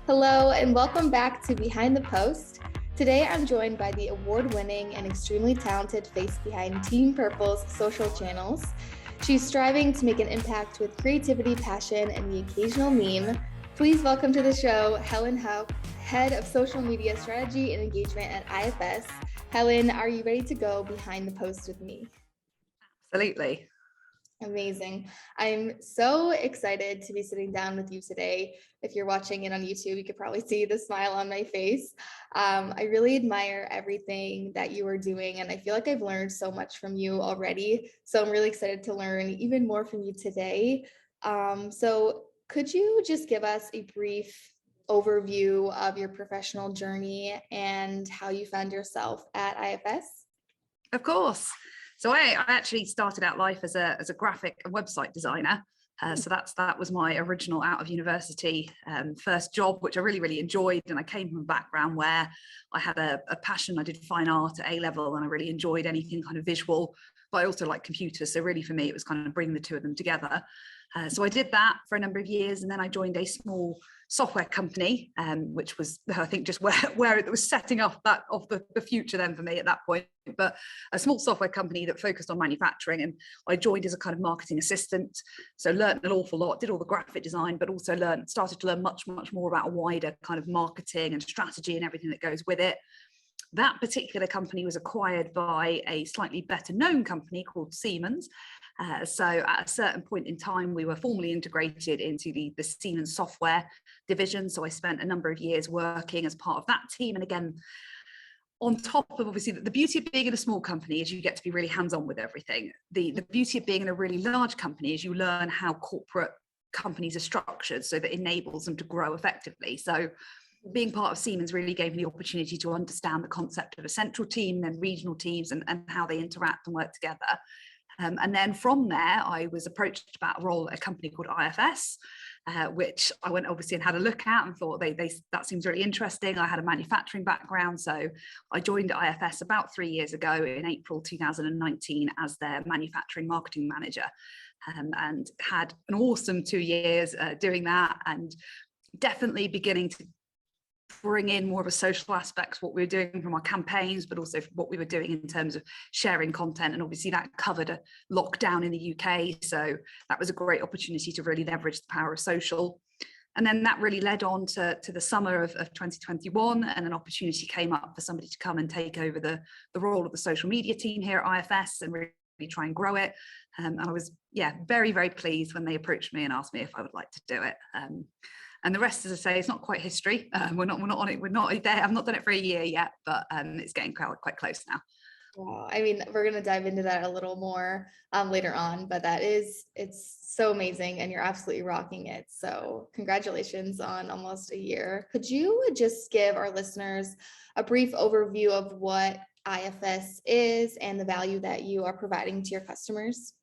Hello, and welcome back to Behind the Post. Today, I'm joined by the award-winning and extremely talented face behind Team Purple's social channels. She's striving to make an impact with creativity, passion, and the occasional meme. Please welcome to the show, Helen Hauck, Head of Social Media Strategy and Engagement at IFS. Helen, are you ready to go behind the post with me? Absolutely. Amazing. I'm so excited to be sitting down with you today. If you're watching it on YouTube, you could probably see the smile on my face. I really admire everything that you are doing, and I feel like I've learned so much from you already. So I'm really excited to learn even more from you today. So could you just give us a brief overview of your professional journey and how you found yourself at IFS? Of course. So I actually started out life as a graphic and website designer. So that was my original out of university first job, which I really enjoyed. And I came from a background where I had a passion. I did fine art at A level, and I really enjoyed anything kind of visual, but I also like computers. So really for me, it was kind of bringing the two of them together. So I did that for a number of years, and then I joined a small software company, which was, I think, just where it was setting up that of the future then for me at that point. But a small software company that focused on manufacturing, and I joined as a kind of marketing assistant. So learned an awful lot, did all the graphic design, but also started to learn much more about a wider kind of marketing and strategy and everything that goes with it. That particular company was acquired by a slightly better known company called Siemens. So at a certain point in time, we were formally integrated into the Siemens software division. So I spent a number of years working as part of that team. And again, on top of obviously the beauty of being in a small company is you get to be really hands-on with everything. The beauty of being in a really large company is you learn how corporate companies are structured, so that enables them to grow effectively. So being part of Siemens really gave me the opportunity to understand the concept of a central team, then regional teams, and how they interact and work together. And then from there, I was approached about a role at a company called IFS, which I went obviously and had a look at and thought that seems really interesting. I had a manufacturing background, so I joined IFS about 3 years ago in April 2019 as their manufacturing marketing manager, and had an awesome 2 years doing that, and definitely beginning to bring in more of a social aspects, what we were doing from our campaigns, but also what we were doing in terms of sharing content. And obviously that covered a lockdown in the UK. So that was a great opportunity to really leverage the power of social. And then that really led on to the summer of 2021, and an opportunity came up for somebody to come and take over the role of the social media team here at IFS and really try and grow it. And I was, very pleased when they approached me and asked me if I would like to do it. And the rest, as I say, it's not quite history. We're not on it. We're not there. I've not done it for a year yet, but it's getting quite close now. Wow. I mean, we're going to dive into that a little more later on, but it's so amazing, and you're absolutely rocking it. So congratulations on almost a year. Could you just give our listeners a brief overview of what IFS is and the value that you are providing to your customers?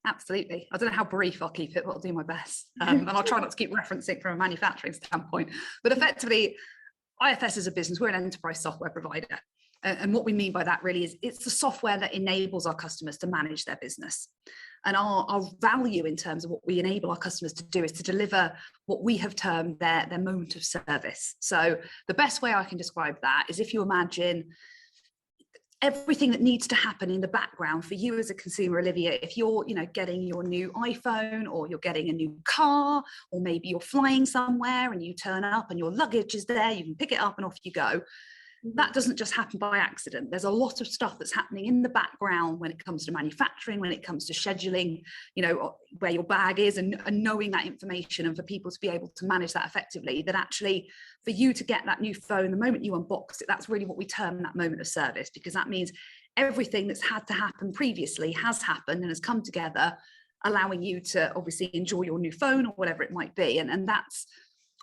Absolutely. I don't know how brief I'll keep it, but I'll do my best. And I'll try not to keep referencing from a manufacturing standpoint. But effectively, IFS as a business, we're an enterprise software provider. And what we mean by that really is it's the software that enables our customers to manage their business. And our value in terms of what we enable our customers to do is to deliver what we have termed their moment of service. So the best way I can describe that is if you imagine everything that needs to happen in the background for you as a consumer, Olivia, if you're, getting your new iPhone, or you're getting a new car, or maybe you're flying somewhere and you turn up and your luggage is there, you can pick it up and off you go. That doesn't just happen by accident. There's a lot of stuff that's happening in the background when it comes to manufacturing, when it comes to scheduling, where your bag is, and knowing that information, and for people to be able to manage that effectively, that actually for you to get that new phone, the moment you unbox it, that's really what we term that moment of service, because that means everything that's had to happen previously has happened and has come together, allowing you to obviously enjoy your new phone or whatever it might be. And that's,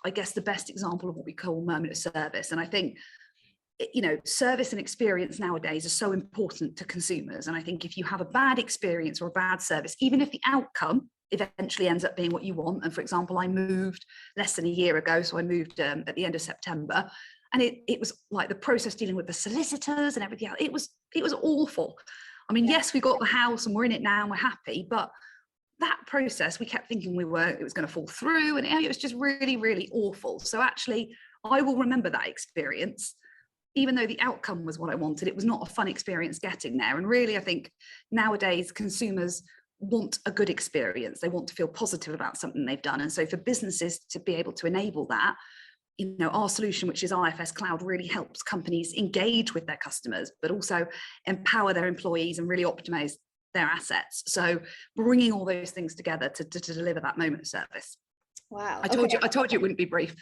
I guess, the best example of what we call moment of service. And I think service and experience nowadays are so important to consumers. And I think if you have a bad experience or a bad service, even if the outcome eventually ends up being what you want. And for example, I moved less than a year ago. So I moved at the end of September, and it was like the process dealing with the solicitors and everything else. It was awful. I mean, yes, we got the house and we're in it now and we're happy, but that process, we kept thinking it was going to fall through, and it was just really, really awful. So actually, I will remember that experience, even though the outcome was what I wanted. It was not a fun experience getting there. And really, I think nowadays consumers want a good experience. They want to feel positive about something they've done. And so for businesses to be able to enable that, our solution, which is IFS Cloud, really helps companies engage with their customers, but also empower their employees and really optimize their assets. So bringing all those things together to deliver that moment of service. Wow. I told you it wouldn't be brief.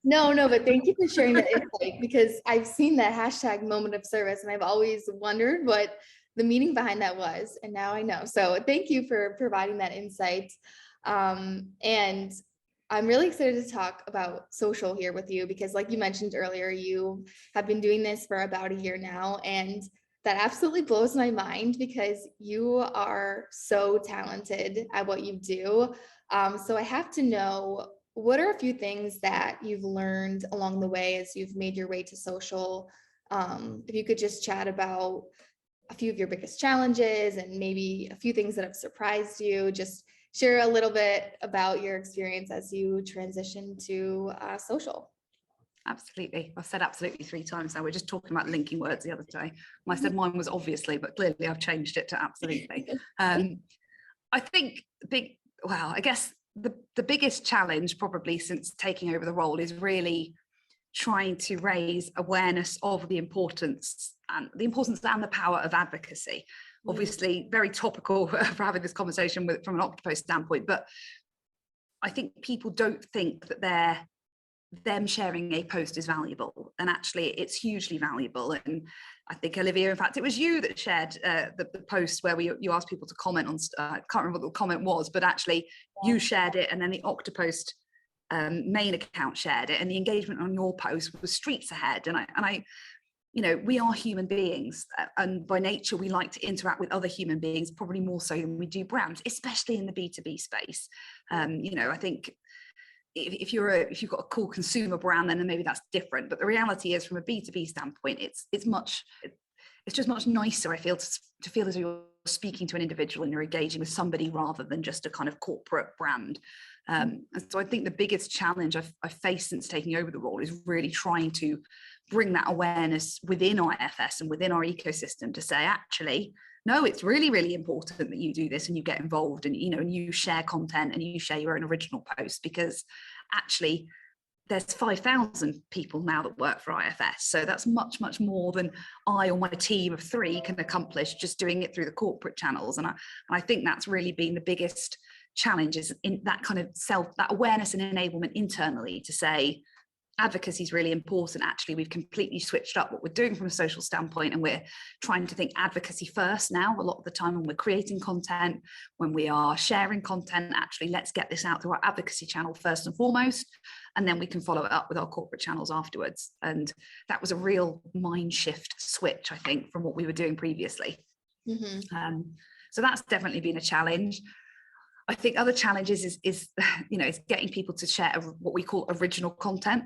No, but thank you for sharing that insight, because I've seen that hashtag moment of service and I've always wondered what the meaning behind that was. And now I know. So thank you for providing that insight. And I'm really excited to talk about social here with you, because like you mentioned earlier, you have been doing this for about a year now. And that absolutely blows my mind, because you are so talented at what you do. So I have to know, what are a few things that you've learned along the way as you've made your way to social? If you could just chat about a few of your biggest challenges and maybe a few things that have surprised you, just share a little bit about your experience as you transition to social. Absolutely. I've said absolutely 3 times now. We're just talking about linking words the other day. And I said mine was obviously, but clearly I've changed it to absolutely. I think I guess the biggest challenge probably since taking over the role is really trying to raise awareness of the importance and the power of advocacy. Obviously very topical for having this conversation from an Oktopost standpoint, but I think people don't think that them sharing a post is valuable, and actually it's hugely valuable. And I think, Olivia, in fact it was you that shared the post where you asked people to comment on I can't remember what the comment was, but actually you shared it, and then the Oktopost main account shared it, and the engagement on your post was streets ahead. And I we are human beings, and by nature we like to interact with other human beings probably more so than we do brands, especially in the B2B space. I think if you've got a cool consumer brand, then maybe that's different. But the reality is, from a B2B standpoint, it's just much nicer, I feel, to feel as though you're speaking to an individual and you're engaging with somebody rather than just a kind of corporate brand. And so I think the biggest challenge I've faced since taking over the role is really trying to bring that awareness within IFS and within our ecosystem to say, actually, no, it's really, really important that you do this and you get involved and, and you share content and you share your own original posts, because actually there's 5,000 people now that work for IFS. So that's much, much more than I or my team of 3 can accomplish just doing it through the corporate channels. And I think that's really been the biggest challenge, is in that kind of that awareness and enablement internally to say, advocacy is really important. Actually, we've completely switched up what we're doing from a social standpoint, and we're trying to think advocacy first now. A lot of the time when we're creating content, when we are sharing content, actually, let's get this out through our advocacy channel first and foremost, and then we can follow it up with our corporate channels afterwards. And that was a real mind shift switch, I think, from what we were doing previously. So that's definitely been a challenge. I think other challenges is getting people to share what we call original content.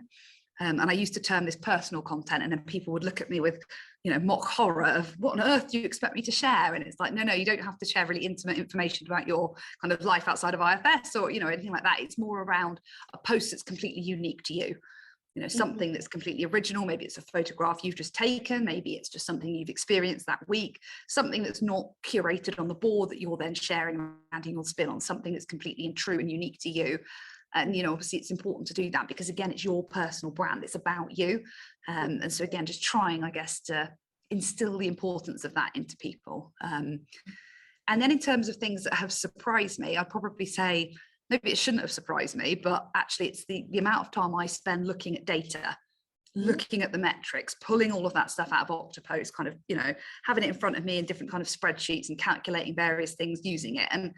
And I used to term this personal content, and then people would look at me with, mock horror of, what on earth do you expect me to share? And it's like, no, you don't have to share really intimate information about your kind of life outside of IFS or, anything like that. It's more around a post that's completely unique to you. Something that's completely original. Maybe it's a photograph you've just taken. Maybe it's just something you've experienced that week, something that's not curated on the board that you're then sharing and adding your spin on, something that's completely true and unique to you. And, obviously it's important to do that because, again, it's your personal brand. It's about you. And so, again, just trying, I guess, to instill the importance of that into people. And then in terms of things that have surprised me, I'd probably say, maybe it shouldn't have surprised me, but actually it's the amount of time I spend looking at data, looking at the metrics, pulling all of that stuff out of Oktopost, kind of, having it in front of me in different kind of spreadsheets and calculating various things using it. And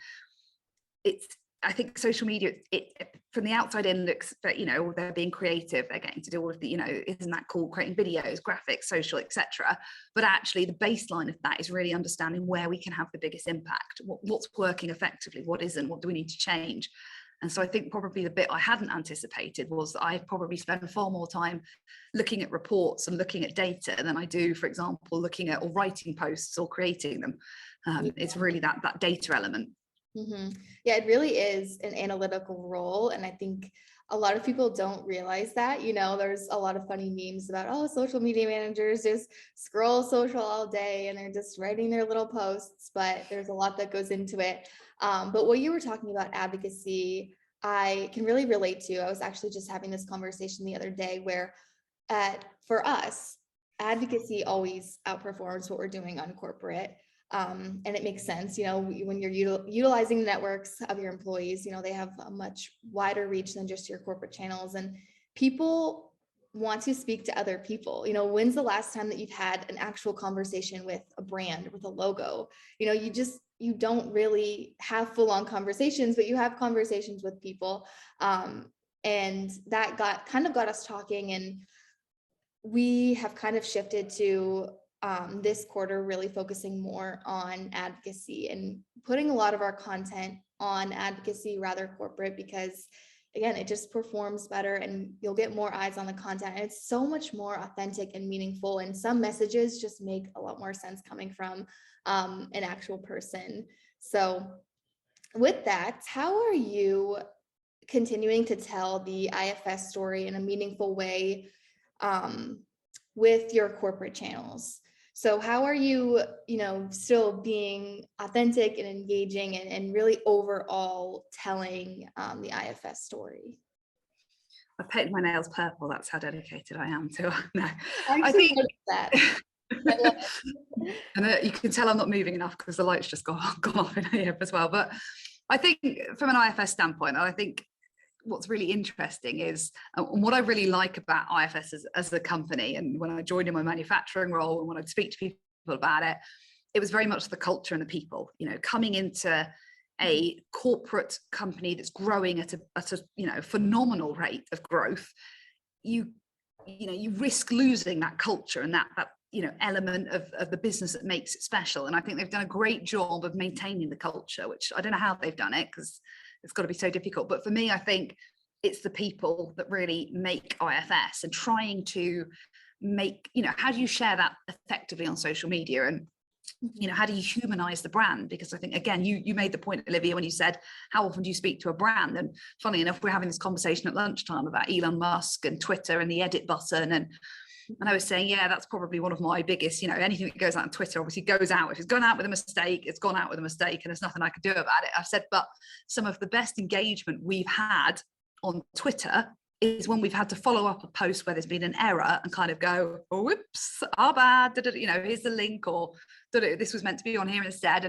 I think social media, it from the outside in looks that, they're being creative, they're getting to do all of the, isn't that cool, creating videos, graphics, social, etc. But actually the baseline of that is really understanding where we can have the biggest impact, what's working effectively, what isn't, what do we need to change. And so I think probably the bit I hadn't anticipated was that I probably spend far more time looking at reports and looking at data than I do, for example, looking at or writing posts or creating them. It's really that data element. Yeah, it really is an analytical role. And I think a lot of people don't realize that. There's a lot of funny memes about, oh, social media managers just scroll social all day and they're just writing their little posts, but there's a lot that goes into it. But what you were talking about, advocacy, I can really relate to. I was actually just having this conversation the other day where for us, advocacy always outperforms what we're doing on corporate. And it makes sense, when you're utilizing the networks of your employees, they have a much wider reach than just your corporate channels, and people want to speak to other people. When's the last time that you've had an actual conversation with a brand, with a logo? You don't really have full-on conversations, but you have conversations with people. And that got us talking, and we have kind of shifted to this quarter really focusing more on advocacy and putting a lot of our content on advocacy rather corporate, because again, it just performs better and you'll get more eyes on the content. And it's so much more authentic and meaningful, and some messages just make a lot more sense coming from an actual person. So with that, how are you continuing to tell the IFS story in a meaningful way with your corporate channels? So how are you, still being authentic and engaging and really overall telling the IFS story? I painted my nails purple. That's how dedicated I am to. No, I think that. I love it. And you can tell I'm not moving enough because the light's just gone off in here as well. But I think from an IFS standpoint, I think what's really interesting is, and what I really like about IFS as a company, and when I joined in my manufacturing role and when I'd speak to people about it, it was very much the culture and the people. Coming into a corporate company that's growing at a phenomenal rate of growth, you risk losing that culture and that element of the business that makes it special. And I think they've done a great job of maintaining the culture, which I don't know how they've done it, because it's got to be so difficult. But for me, I think it's the people that really make IFS, and trying to make, how do you share that effectively on social media, and how do you humanize the brand? Because I think, again, you made the point, Olivia, when you said, how often do you speak to a brand? And funny enough, we're having this conversation at lunchtime about Elon Musk and Twitter and the edit button, and I was saying, yeah, that's probably one of my biggest, anything that goes out on Twitter obviously goes out. If it's gone out with a mistake, it's gone out with a mistake, and there's nothing I can do about it. I've said, but some of the best engagement we've had on Twitter is when we've had to follow up a post where there's been an error and kind of go, oh, whoops, our bad, here's the link, or this was meant to be on here instead.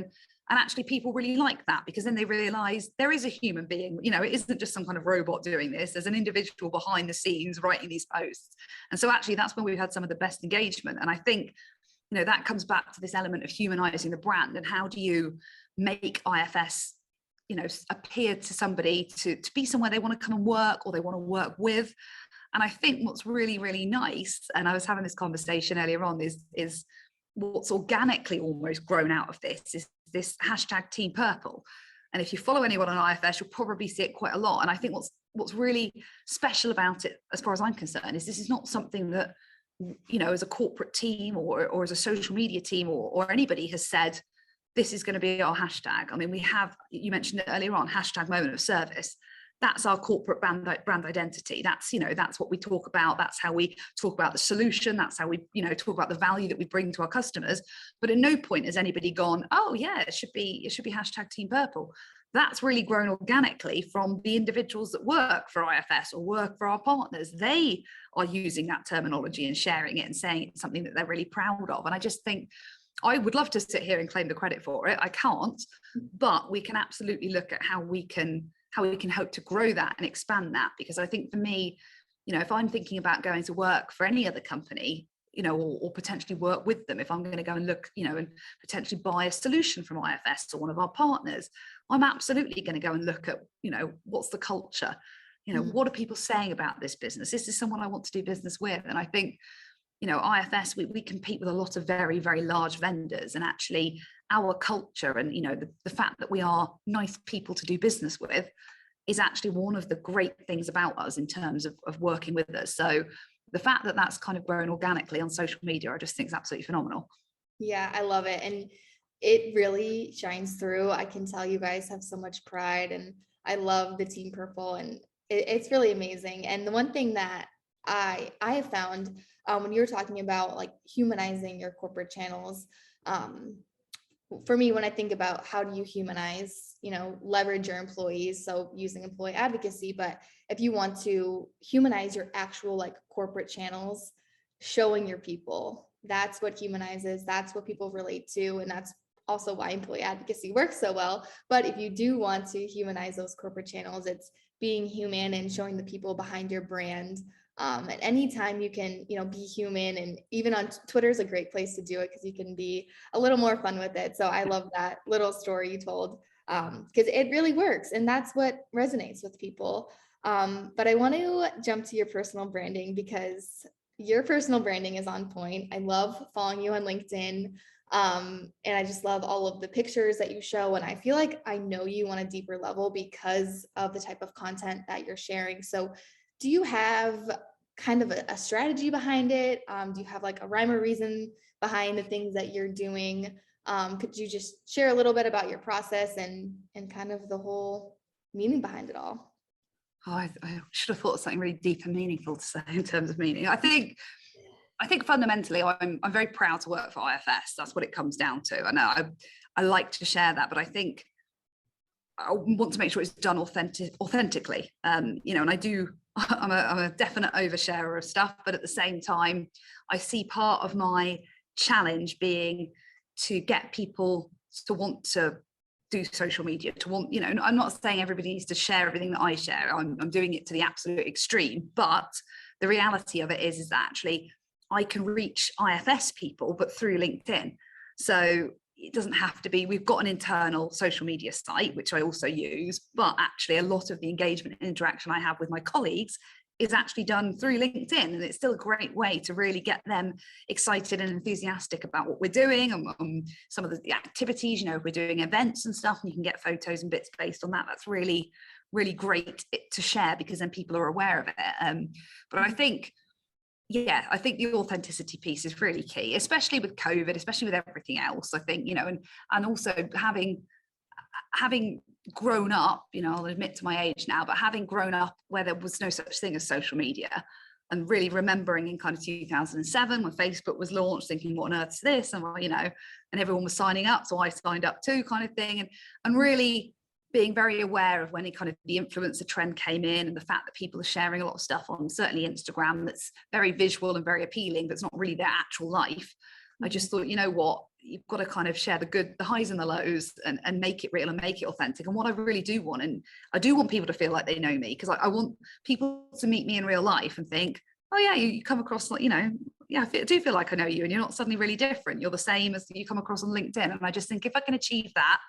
And actually people really like that, because then they realize there is a human being, it isn't just some kind of robot doing this. There's an individual behind the scenes writing these posts. And so actually that's when we've had some of the best engagement. And I think, that comes back to this element of humanizing the brand, and how do you make IFS, appear to somebody to be somewhere they want to come and work, or they want to work with. And I think what's really, really nice, and I was having this conversation earlier on, is what's organically almost grown out of this is this hashtag Team Purple. And if you follow anyone on IFS, you'll probably see it quite a lot. And I think what's really special about it, as far as I'm concerned, is this is not something that, as a corporate team or as a social media team or anybody has said, this is going to be our hashtag. I mean, you mentioned it earlier on, hashtag moment of service. That's our corporate brand identity. That's what we talk about. That's how we talk about the solution. That's how we, talk about the value that we bring to our customers. But at no point has anybody gone, oh yeah, it should be hashtag Team Purple. That's really grown organically from the individuals that work for IFS or work for our partners. They are using that terminology and sharing it and saying it's something that they're really proud of. And I just think, I would love to sit here and claim the credit for it. I can't, but we can absolutely look at how we can hope to grow that and expand that. Because I think for me, if I'm thinking about going to work for any other company, or potentially work with them, if I'm going to go and look, and potentially buy a solution from IFS or one of our partners, I'm absolutely going to go and look at, what's the culture, what are people saying about this business? Is this someone I want to do business with? And I think, IFS, we compete with a lot of very, very large vendors, and actually our culture and, the fact that we are nice people to do business with is actually one of the great things about us in terms of working with us. So the fact that that's kind of grown organically on social media, I just think is absolutely phenomenal. Yeah, I love it. And it really shines through. I can tell you guys have so much pride, and I love the Team Purple, and it's really amazing. And the one thing that I have found, when you were talking about like humanizing your corporate channels, um, for me, when I think about how do you humanize, leverage your employees, so using employee advocacy, but if you want to humanize your actual like corporate channels, showing your people, that's what humanizes, that's what people relate to, and that's also why employee advocacy works so well. But if you do want to humanize those corporate channels, it's being human and showing the people behind your brand. At any time you can, be human, and even on Twitter is a great place to do it because you can be a little more fun with it. So I love that little story you told, because it really works, and that's what resonates with people. But I want to jump to your personal branding, because your personal branding is on point. I love following you on LinkedIn. And I just love all of the pictures that you show. And I feel like I know you on a deeper level because of the type of content that you're sharing. So do you have kind of a strategy behind it? Do you have like a rhyme or reason behind the things that you're doing? Could you just share a little bit about your process and kind of the whole meaning behind it all? Oh, I should have thought of something really deep and meaningful to say in terms of meaning. I think fundamentally, I'm very proud to work for IFS. That's what it comes down to. I know I like to share that, but I think I want to make sure it's done authentically. And I do. I'm a definite oversharer of stuff, but at the same time, I see part of my challenge being to get people to want to do social media, to want, I'm not saying everybody needs to share everything that I share. I'm doing it to the absolute extreme, but the reality of it is that actually I can reach IFS people, but through LinkedIn. So it doesn't have to be, we've got an internal social media site, which I also use, but actually a lot of the engagement and interaction I have with my colleagues is actually done through LinkedIn. And it's still a great way to really get them excited and enthusiastic about what we're doing and some of the activities, if we're doing events and stuff, and you can get photos and bits based on that. That's really, really great to share, because then people are aware of it. But I think the authenticity piece is really key, especially with COVID, especially with everything else. I think, and also having grown up, I'll admit to my age now, but having grown up where there was no such thing as social media, and really remembering in kind of 2007 when Facebook was launched, thinking, what on earth is this? And and everyone was signing up, so I signed up too, kind of thing, and really being very aware of when the influencer trend came in, and the fact that people are sharing a lot of stuff on certainly Instagram that's very visual and very appealing, but it's not really their actual life. I just thought, you've got to kind of share the highs and the lows, and make it real and make it authentic. And what I really do want, and I do want people to feel like they know me, because I want people to meet me in real life and think, oh yeah, you come across like, I do feel like I know you, and you're not suddenly really different. You're the same as you come across on LinkedIn. And I just think if I can achieve that,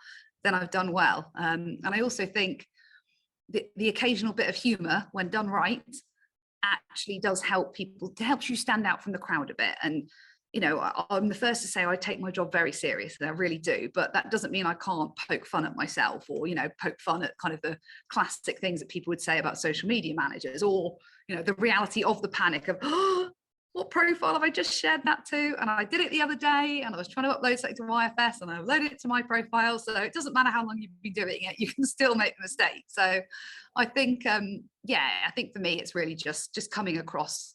then I've done well. And I also think the occasional bit of humor, when done right, actually does help people, helps you stand out from the crowd a bit. And I'm the first to say I take my job very seriously, I really do, but that doesn't mean I can't poke fun at myself, or poke fun at kind of the classic things that people would say about social media managers, or the reality of the panic of, oh, what profile have I just shared that to? And I did it the other day, and I was trying to upload something to IFS, and I uploaded it to my profile. So it doesn't matter how long you've been doing it, you can still make a mistake. So I think, I think for me, it's really just coming across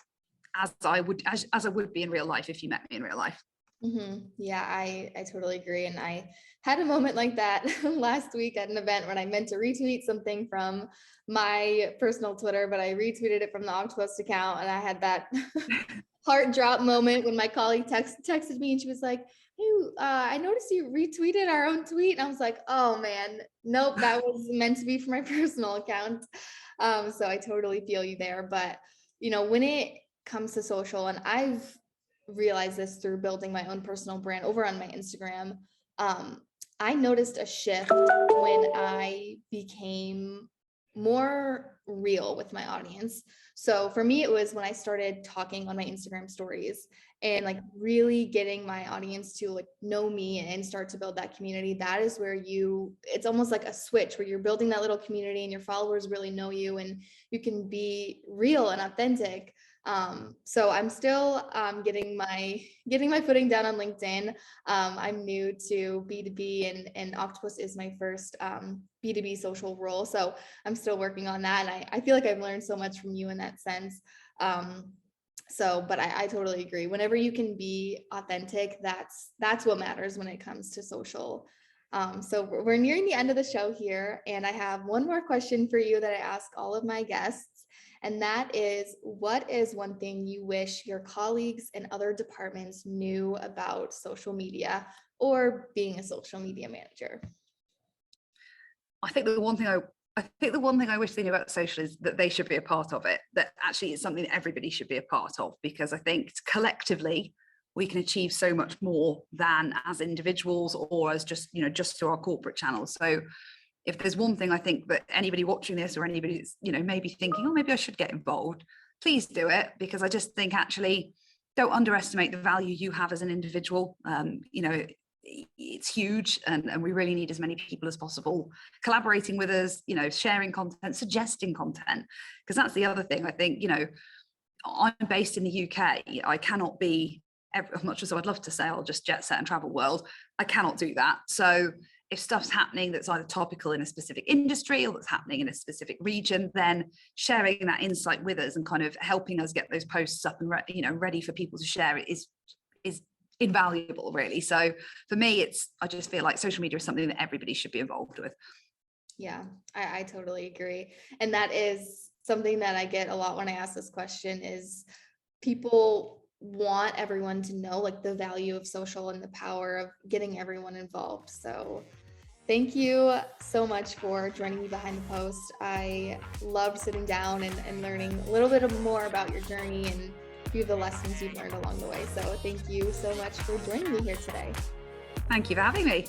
as I would be in real life if you met me in real life. Mm-hmm. Yeah, I totally agree. And I had a moment like that last week at an event when I meant to retweet something from my personal Twitter, but I retweeted it from the Oktopost account, and I had that heart drop moment when my colleague texted me, and she was like, "Hey, I noticed you retweeted our own tweet." And I was like, "Oh man, nope, that was meant to be for my personal account." So I totally feel you there. But when it comes to social, and I've realized this through building my own personal brand over on my Instagram, I noticed a shift when I became more real with my audience. So for me, it was when I started talking on my Instagram stories and like really getting my audience to like know me and start to build that community. That is where it's almost like a switch where you're building that little community and your followers really know you and you can be real and authentic. So I'm still getting my footing down on LinkedIn. I'm new to B2B, and Oktopost is my first B2B social role. So I'm still working on that. And I feel like I've learned so much from you in that sense. But I totally agree. Whenever you can be authentic, that's what matters when it comes to social. So we're nearing the end of the show here, and I have one more question for you that I ask all of my guests. And that is, what is one thing you wish your colleagues in other departments knew about social media or being a social media manager? I think the one thing I wish they knew about social is that they should be a part of it, that actually it's something that everybody should be a part of, because I think collectively we can achieve so much more than as individuals or as just through our corporate channels. So if there's one thing I think that anybody watching this or anybody that's, maybe thinking, oh, maybe I should get involved, please do it, because I just think actually don't underestimate the value you have as an individual. It's huge, and we really need as many people as possible collaborating with us, sharing content, suggesting content, because that's the other thing. I think, I'm based in the UK. I cannot be, as much as I'd love to say I'll just jet set and travel world, I cannot do that. So if stuff's happening that's either topical in a specific industry or that's happening in a specific region, then sharing that insight with us and kind of helping us get those posts up and ready for people to share it is invaluable, really. So for me, I just feel like social media is something that everybody should be involved with. Yeah, I totally agree. And that is something that I get a lot when I ask this question is people want everyone to know like the value of social and the power of getting everyone involved. So thank you so much for joining me behind the post. I loved sitting down and learning a little bit more about your journey and a few of the lessons you've learned along the way. So thank you so much for joining me here today. Thank you for having me.